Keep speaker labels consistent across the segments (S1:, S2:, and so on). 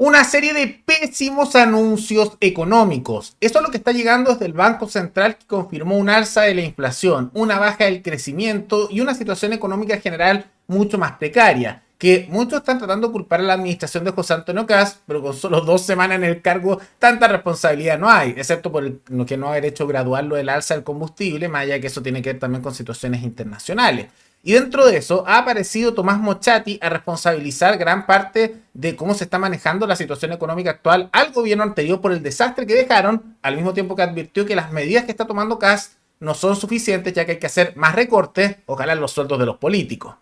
S1: Una serie de pésimos anuncios económicos. Eso es lo que está llegando desde el Banco Central, que confirmó un alza de la inflación, una baja del crecimiento y una situación económica general mucho más precaria, que muchos están tratando de culpar a la administración de José Antonio Kast, pero con solo 2 semanas en el cargo, tanta responsabilidad no hay, excepto por lo que no haber hecho gradual lo del alza del combustible, más allá de que eso tiene que ver también con situaciones internacionales. Y dentro de eso ha aparecido Tomás Mochati a responsabilizar gran parte de cómo se está manejando la situación económica actual al gobierno anterior por el desastre que dejaron, al mismo tiempo que advirtió que las medidas que está tomando Kast no son suficientes, ya que hay que hacer más recortes, ojalá en los sueldos de los políticos.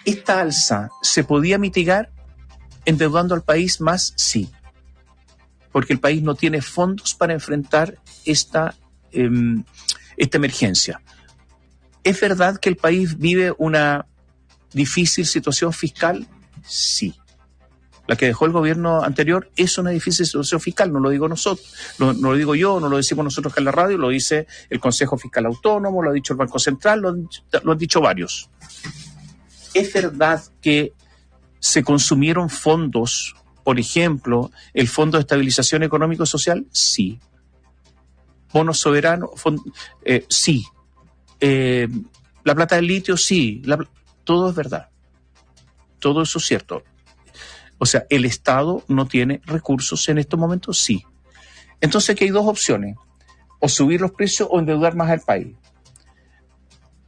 S2: ¿Esta alza se podía mitigar endeudando al país más? Sí, porque el país no tiene fondos para enfrentar esta emergencia. ¿Es verdad que el país vive una difícil situación fiscal? Sí. La que dejó el gobierno anterior es una difícil situación fiscal, no lo digo nosotros, no lo digo yo, no lo decimos nosotros acá en la radio, lo dice el Consejo Fiscal Autónomo, lo ha dicho el Banco Central, lo han dicho varios. ¿Es verdad que se consumieron fondos, por ejemplo, el Fondo de Estabilización Económico y Social? Sí. ¿Bonos soberanos? Sí. ¿La plata del litio? Sí. Todo es verdad. Todo eso es cierto. O sea, ¿el Estado no tiene recursos en estos momentos? Sí. Entonces aquí hay dos opciones. O subir los precios o endeudar más al país.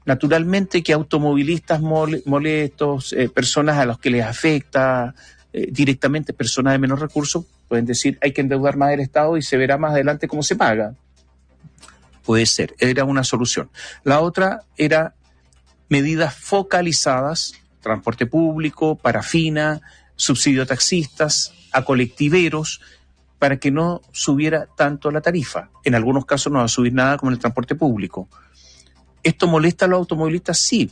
S2: Naturalmente que automovilistas molestos, personas a los que les afecta directamente, personas de menos recursos, pueden decir hay que endeudar más el Estado y se verá más adelante cómo se paga. Puede ser, era una solución. La otra era medidas focalizadas, transporte público, parafina, subsidio a taxistas, a colectiveros, para que no subiera tanto la tarifa. En algunos casos no va a subir nada como en el transporte público. ¿Esto molesta a los automovilistas? Sí,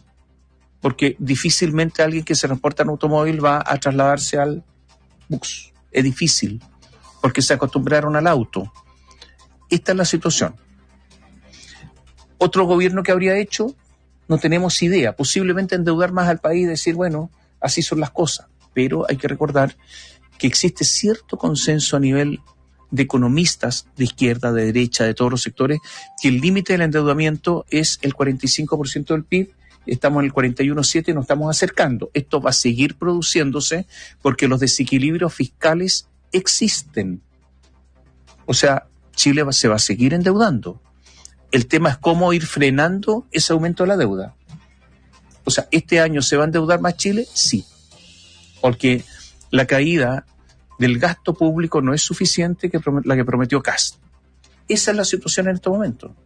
S2: porque difícilmente alguien que se transporta en automóvil va a trasladarse al bus. Es difícil, porque se acostumbraron al auto. Esta es la situación. ¿Otro gobierno que habría hecho? No tenemos idea. Posiblemente endeudar más al país y decir, bueno, así son las cosas. Pero hay que recordar que existe cierto consenso a nivel de economistas de izquierda, de derecha, de todos los sectores, que el límite del endeudamiento es el 45% del PIB, estamos en el 41,7% y nos estamos acercando. Esto va a seguir produciéndose porque los desequilibrios fiscales existen. O sea, Chile se va a seguir endeudando. El tema es cómo ir frenando ese aumento de la deuda. O sea, ¿este año se va a endeudar más Chile? Sí, porque la caída del gasto público no es suficiente que la que prometió Kast. Esa es la situación en este momento.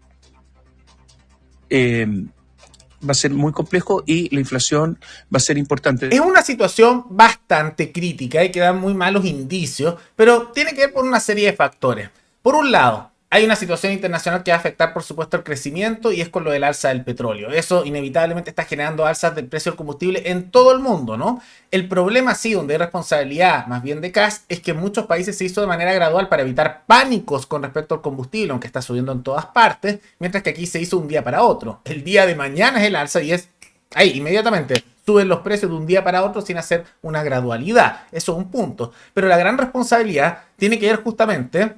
S2: Va a ser muy complejo y la inflación va a ser importante.
S1: Es una situación bastante crítica y que da muy malos indicios, pero tiene que ver por una serie de factores. Por un lado, hay una situación internacional que va a afectar, por supuesto, el crecimiento y es con lo del alza del petróleo. Eso inevitablemente está generando alzas del precio del combustible en todo el mundo, ¿no? El problema, sí, donde hay responsabilidad más bien de Kast, es que en muchos países se hizo de manera gradual para evitar pánicos con respecto al combustible, aunque está subiendo en todas partes, mientras que aquí se hizo un día para otro. El día de mañana es el alza y es ahí, inmediatamente. Suben los precios de un día para otro sin hacer una gradualidad. Eso es un punto. Pero la gran responsabilidad tiene que ver justamente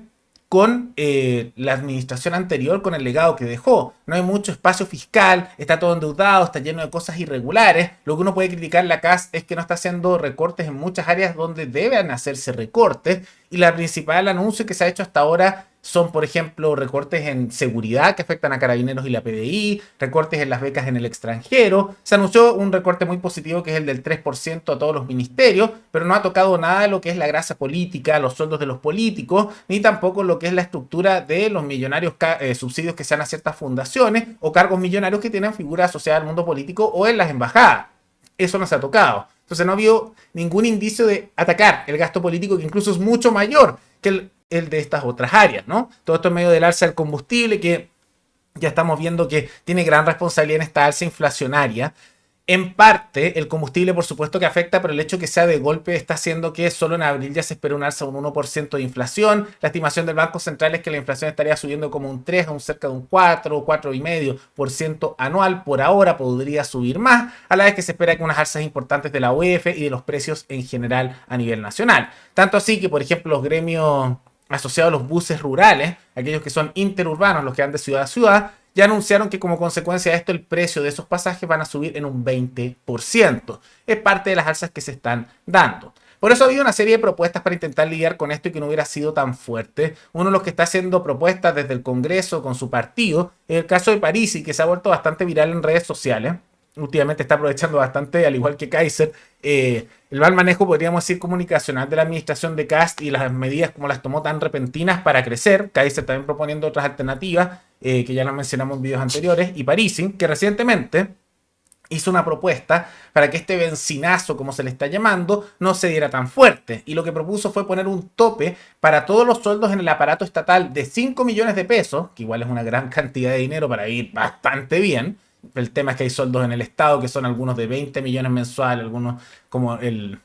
S1: con la administración anterior, con el legado que dejó. No hay mucho espacio fiscal, está todo endeudado, está lleno de cosas irregulares. Lo que uno puede criticar la CAS es que no está haciendo recortes en muchas áreas donde deben hacerse recortes. Y la principal anuncio que se ha hecho hasta ahora son, por ejemplo, recortes en seguridad que afectan a Carabineros y la PDI, recortes en las becas en el extranjero. Se anunció un recorte muy positivo que es el del 3% a todos los ministerios, pero no ha tocado nada de lo que es la grasa política, los sueldos de los políticos, ni tampoco lo que es la estructura de los millonarios subsidios que se dan a ciertas fundaciones o cargos millonarios que tienen figuras asociadas al mundo político o en las embajadas. Eso no se ha tocado. Entonces no ha habido ningún indicio de atacar el gasto político, que incluso es mucho mayor que el de estas otras áreas, ¿no? Todo esto en medio del alza del combustible, que ya estamos viendo que tiene gran responsabilidad en esta alza inflacionaria. En parte, el combustible, por supuesto que afecta, pero el hecho que sea de golpe está haciendo que solo en abril ya se espera un alza de un 1% de inflación. La estimación del Banco Central es que la inflación estaría subiendo como un 3, un cerca de un 4 o 4,5% anual. Por ahora podría subir más, a la vez que se espera que unas alzas importantes de la UEF y de los precios en general a nivel nacional. Tanto así que, por ejemplo, los gremios asociados a los buses rurales, aquellos que son interurbanos, los que van de ciudad a ciudad, ya anunciaron que como consecuencia de esto el precio de esos pasajes van a subir en un 20%. Es parte de las alzas que se están dando. Por eso ha habido una serie de propuestas para intentar lidiar con esto y que no hubiera sido tan fuerte. Uno de los que está haciendo propuestas desde el Congreso con su partido es el caso de Parisi, que se ha vuelto bastante viral en redes sociales. Últimamente está aprovechando bastante, al igual que Kaiser, el mal manejo, podríamos decir, comunicacional de la administración de Kast y las medidas como las tomó tan repentinas para crecer. Kaiser también proponiendo otras alternativas que ya las mencionamos en videos anteriores. Y Parisi, que recientemente hizo una propuesta para que este benzinazo, como se le está llamando, no se diera tan fuerte. Y lo que propuso fue poner un tope para todos los sueldos en el aparato estatal de 5 millones de pesos, que igual es una gran cantidad de dinero para ir bastante bien. El tema es que hay sueldos en el Estado que son algunos de 20 millones mensuales, algunos como el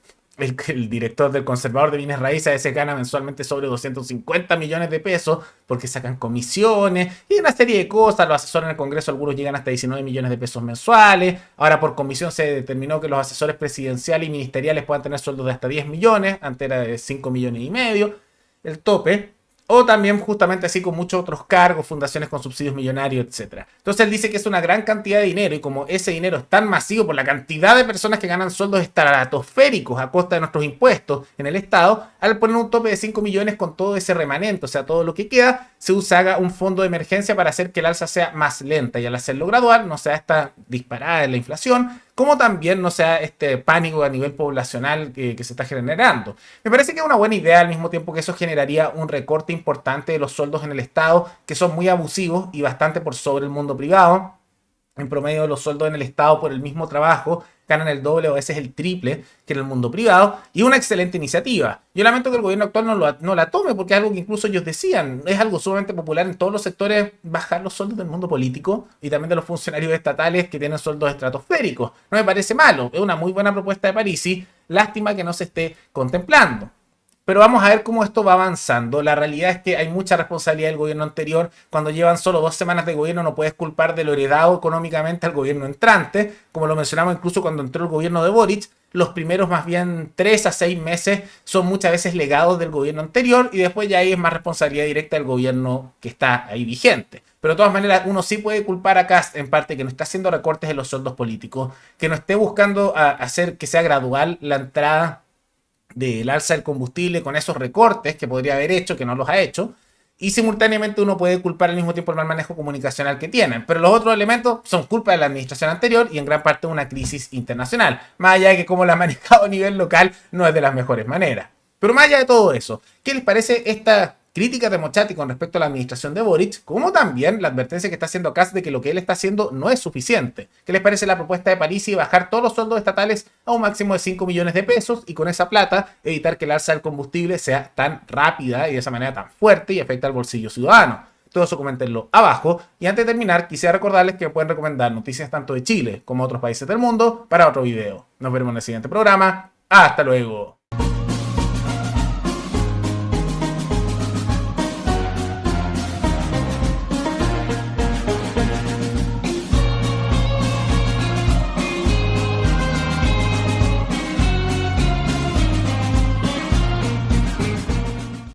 S1: director del Conservador de Bienes Raíces, ese gana mensualmente sobre 250 millones de pesos porque sacan comisiones y una serie de cosas. Los asesores en el Congreso, algunos llegan hasta 19 millones de pesos mensuales. Ahora por comisión se determinó que los asesores presidenciales y ministeriales puedan tener sueldos de hasta 10 millones, antes era de 5 millones y medio, el tope. O también justamente así con muchos otros cargos, fundaciones con subsidios millonarios, etc. Entonces él dice que es una gran cantidad de dinero y como ese dinero es tan masivo por la cantidad de personas que ganan sueldos estratosféricos a costa de nuestros impuestos en el Estado, al poner un tope de 5 millones con todo ese remanente, o sea, todo lo que queda, se haga un fondo de emergencia para hacer que el alza sea más lenta y al hacerlo gradual no sea esta disparada en la inflación, como también no sea este pánico a nivel poblacional que se está generando. Me parece que es una buena idea al mismo tiempo que eso generaría un recorte importante de los sueldos en el Estado, que son muy abusivos y bastante por sobre el mundo privado. En promedio, los sueldos en el Estado por el mismo trabajo ganan el doble o a veces el triple que en el mundo privado. Y una excelente iniciativa. Yo lamento que el gobierno actual no la tome porque es algo que incluso ellos decían. Es algo sumamente popular en todos los sectores bajar los sueldos del mundo político y también de los funcionarios estatales que tienen sueldos estratosféricos. No me parece malo. Es una muy buena propuesta de Parisi. Lástima que no se esté contemplando. Pero vamos a ver cómo esto va avanzando. La realidad es que hay mucha responsabilidad del gobierno anterior. Cuando llevan solo 2 semanas de gobierno no puedes culpar de lo heredado económicamente al gobierno entrante. Como lo mencionamos incluso cuando entró el gobierno de Boric, los primeros más bien 3 a 6 meses son muchas veces legados del gobierno anterior y después ya ahí es más responsabilidad directa del gobierno que está ahí vigente. Pero de todas maneras uno sí puede culpar a Kast en parte que no está haciendo recortes en los sueldos políticos, que no esté buscando hacer que sea gradual la entrada del alza del combustible con esos recortes que podría haber hecho, que no los ha hecho, y simultáneamente uno puede culpar al mismo tiempo el mal manejo comunicacional que tienen. Pero los otros elementos son culpa de la administración anterior y en gran parte una crisis internacional, más allá de que como la ha manejado a nivel local no es de las mejores maneras. Pero más allá de todo eso, ¿qué les parece esta crítica de Mochati con respecto a la administración de Boric, como también la advertencia que está haciendo Kast de que lo que él está haciendo no es suficiente? ¿Qué les parece la propuesta de Parisi de bajar todos los sueldos estatales a un máximo de 5 millones de pesos y con esa plata evitar que el alza del combustible sea tan rápida y de esa manera tan fuerte y afecte al bolsillo ciudadano? Todo eso coméntenlo abajo. Y antes de terminar, quisiera recordarles que me pueden recomendar noticias tanto de Chile como de otros países del mundo para otro video. Nos veremos en el siguiente programa. ¡Hasta luego!